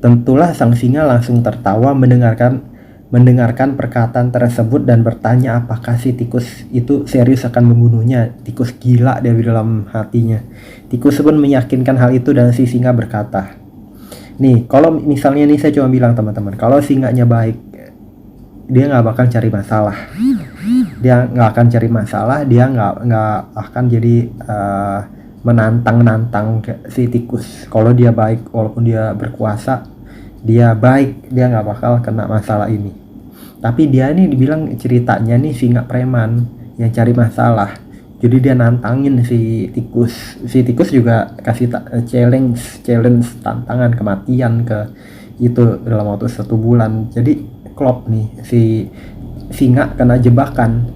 Tentulah sang singa langsung tertawa mendengarkan perkataan tersebut dan bertanya apakah si tikus itu serius akan membunuhnya. Tikus gila dia di dalam hatinya. Tikus pun meyakinkan hal itu dan si singa berkata, nih kalau misalnya nih saya cuma bilang teman-teman, kalau singanya baik, dia nggak bakal cari masalah. Dia nggak akan cari masalah, dia nggak akan jadi menantang si tikus. Kalau dia baik, walaupun dia berkuasa, dia baik, dia nggak bakal kena masalah ini. Tapi dia ini dibilang ceritanya nih singa preman yang cari masalah. Jadi dia nantangin si tikus. Si tikus juga kasih challenge tantangan kematian ke itu dalam waktu 1 bulan. Jadi klop nih si singa kena jebakan.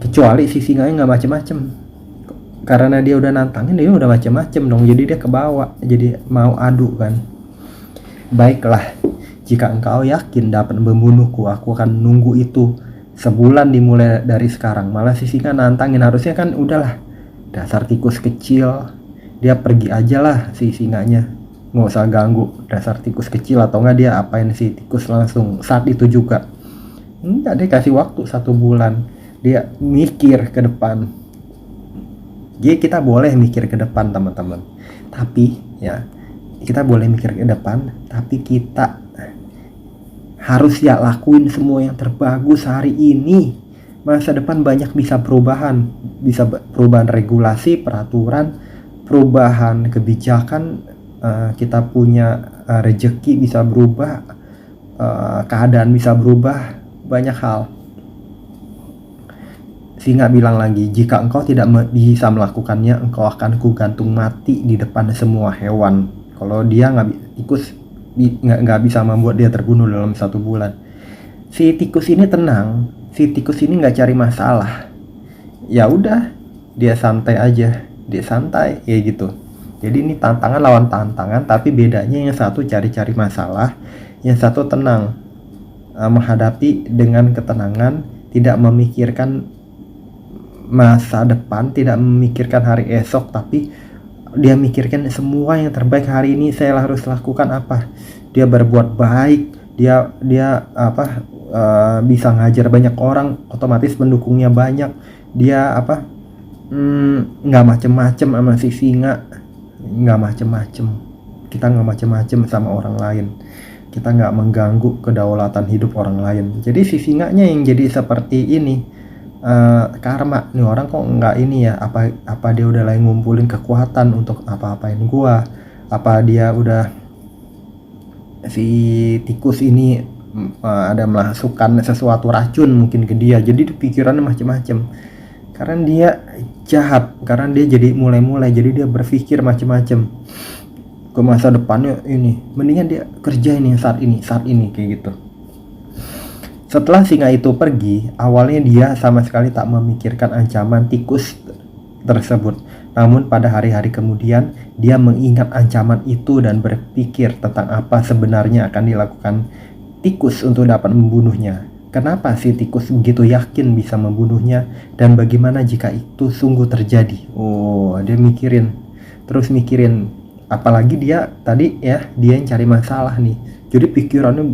Kecuali si singanya nggak macem-macem. Karena dia udah nantangin, dia udah macem-macem dong. Jadi dia kebawa, jadi mau adu kan. Baiklah, jika engkau yakin dapat membunuhku, aku akan nunggu itu sebulan dimulai dari sekarang. Malah si singa nantangin, harusnya kan udahlah, dasar tikus kecil, dia pergi aja lah si singanya, nggak usah ganggu dasar tikus kecil. Atau enggak dia apain si tikus langsung saat itu juga. Enggak, dia kasih waktu 1 bulan, dia mikir ke depan. Jadi kita boleh mikir ke depan teman-teman, tapi ya kita boleh mikir ke depan, tapi kita harus ya lakuin semua yang terbagus hari ini. Masa depan banyak bisa perubahan regulasi, peraturan, perubahan kebijakan, kita punya rezeki bisa berubah, keadaan bisa berubah, banyak hal. Singa bilang lagi, jika engkau tidak bisa melakukannya, engkau akan kugantung mati di depan semua hewan. Kalau dia nggak bisa membuat dia terbunuh dalam 1 bulan. Si tikus ini tenang, si tikus ini nggak cari masalah. Ya udah, dia santai aja, dia santai ya gitu. Jadi ini tantangan lawan tantangan, tapi bedanya yang satu cari-cari masalah, yang satu tenang, menghadapi dengan ketenangan, tidak memikirkan masa depan, tidak memikirkan hari esok, tapi dia mikirkan semua yang terbaik hari ini saya harus lakukan apa. Dia berbuat baik, dia bisa ngajar banyak orang, otomatis pendukungnya banyak. Dia nggak macem-macem sama si singa, nggak macem-macem. Kita nggak macem-macem sama orang lain, kita nggak mengganggu kedaulatan hidup orang lain. Jadi si singanya yang jadi seperti ini. Karma nih orang kok nggak ini ya, apa dia udah lagi ngumpulin kekuatan untuk apa-apain gua, apa dia udah si tikus ini ada memasukkan sesuatu racun mungkin ke dia, jadi pikirannya macam-macam. Karena dia jahat, karena dia jadi mulai jadi dia berpikir macam-macam ke masa depannya. Ini mendingan dia kerja ini saat ini kayak gitu. Setelah singa itu pergi, awalnya dia sama sekali tak memikirkan ancaman tikus tersebut. Namun pada hari-hari kemudian, dia mengingat ancaman itu dan berpikir tentang apa sebenarnya akan dilakukan tikus untuk dapat membunuhnya. Kenapa si tikus begitu yakin bisa membunuhnya, dan bagaimana jika itu sungguh terjadi? Oh, dia terus mikirin. Apalagi dia tadi ya, dia yang cari masalah nih. Jadi pikirannya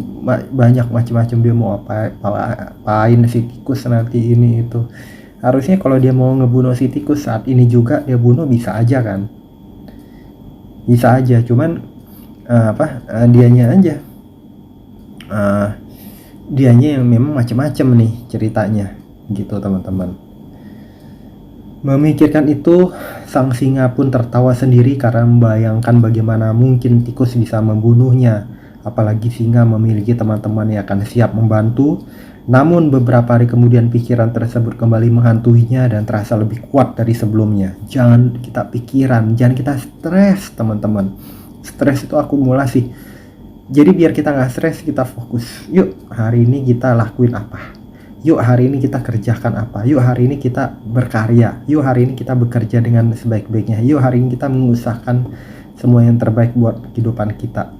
banyak macam-macam, dia mau apain si tikus nanti ini itu. Harusnya kalau dia mau ngebunuh si tikus saat ini juga dia bunuh, bisa aja kan, bisa aja. Cuman dianya yang memang macam-macam nih ceritanya gitu teman-teman. Memikirkan itu, sang singa pun tertawa sendiri karena membayangkan bagaimana mungkin tikus bisa membunuhnya. Apalagi singa memiliki teman-teman yang akan siap membantu. Namun beberapa hari kemudian pikiran tersebut kembali menghantuinya dan terasa lebih kuat dari sebelumnya. Jangan kita jangan kita stres teman-teman. Stres itu akumulasi. Jadi biar kita gak stres, kita fokus. Yuk hari ini kita lakuin apa, yuk hari ini kita kerjakan apa, yuk hari ini kita berkarya, yuk hari ini kita bekerja dengan sebaik-baiknya, yuk hari ini kita mengusahakan semua yang terbaik buat kehidupan kita.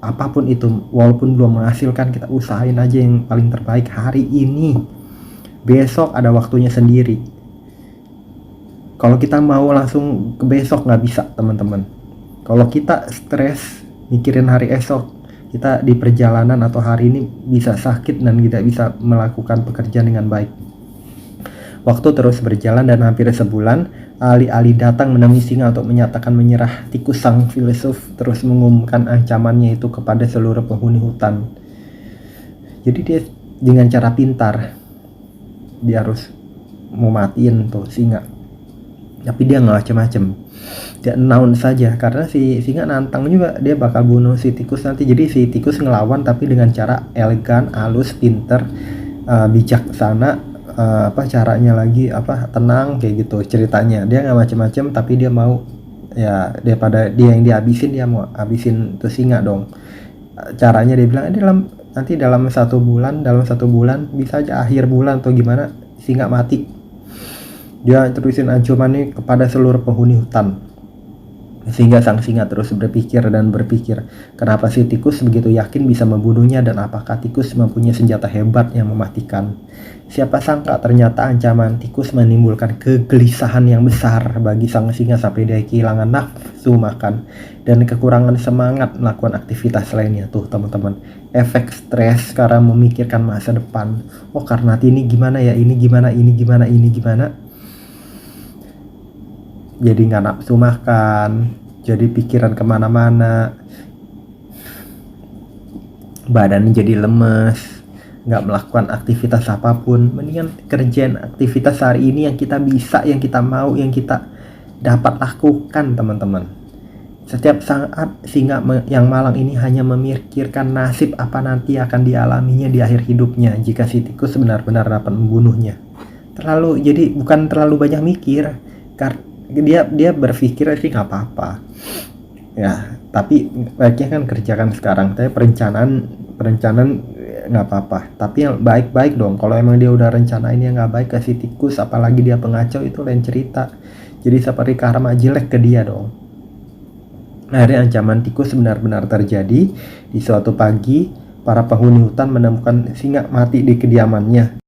Apapun itu, walaupun belum menghasilkan, kita usahain aja yang paling terbaik hari ini. Besok ada waktunya sendiri. Kalau kita mau langsung ke besok nggak bisa teman-teman. Kalau kita stres mikirin hari esok, kita di perjalanan atau hari ini bisa sakit dan tidak bisa melakukan pekerjaan dengan baik. Waktu terus berjalan dan hampir sebulan, alih-alih datang menemui singa untuk menyatakan menyerah, tikus sang filsuf terus mengumumkan ancamannya itu kepada seluruh penghuni hutan. Jadi dia dengan cara pintar, dia harus mau matiin tuh singa. Tapi dia nggak macem-macem, dia announce saja, karena si singa nantang juga, dia bakal bunuh si tikus nanti. Jadi si tikus ngelawan tapi dengan cara elegan, halus, pinter, bijaksana, caranya lagi tenang kayak gitu ceritanya. Dia nggak macem-macem tapi dia mau, ya daripada dia yang dihabisin, dia mau habisin tuh singa dong. Caranya dia bilang dalam satu bulan bisa aja akhir bulan atau gimana singa mati. Dia terusin ancaman ini kepada seluruh penghuni hutan, sehingga sang singa terus berpikir, kenapa si tikus begitu yakin bisa membunuhnya, dan apakah tikus mempunyai senjata hebat yang mematikan. Siapa sangka ternyata ancaman tikus menimbulkan kegelisahan yang besar bagi sang singa sampai dia kehilangan nafsu makan dan kekurangan semangat melakukan aktivitas lainnya. Tuh teman-teman, efek stres karena memikirkan masa depan. Oh, karena ini gimana ya, ini gimana. Jadi nggak nafsu makan, jadi pikiran kemana-mana, badan jadi lemes, nggak melakukan aktivitas apapun. Mendingan kerjain aktivitas hari ini yang kita bisa, yang kita mau, yang kita dapat lakukan teman-teman. Setiap saat singa yang malang ini hanya memikirkan nasib apa nanti akan dialaminya di akhir hidupnya jika si tikus benar-benar dapat membunuhnya. Jadi bukan terlalu banyak mikir, karena dia berpikir sih nggak apa-apa ya, tapi baiknya kan kerjakan sekarang. Tapi perencanaan nggak apa-apa, tapi yang baik-baik dong. Kalau emang dia udah rencanain yang nggak baik ke si tikus, apalagi dia pengacau, itu lain cerita. Jadi seperti karma jelek ke dia dong. Akhirnya ancaman tikus benar-benar terjadi. Di suatu pagi, para penghuni hutan menemukan singa mati di kediamannya.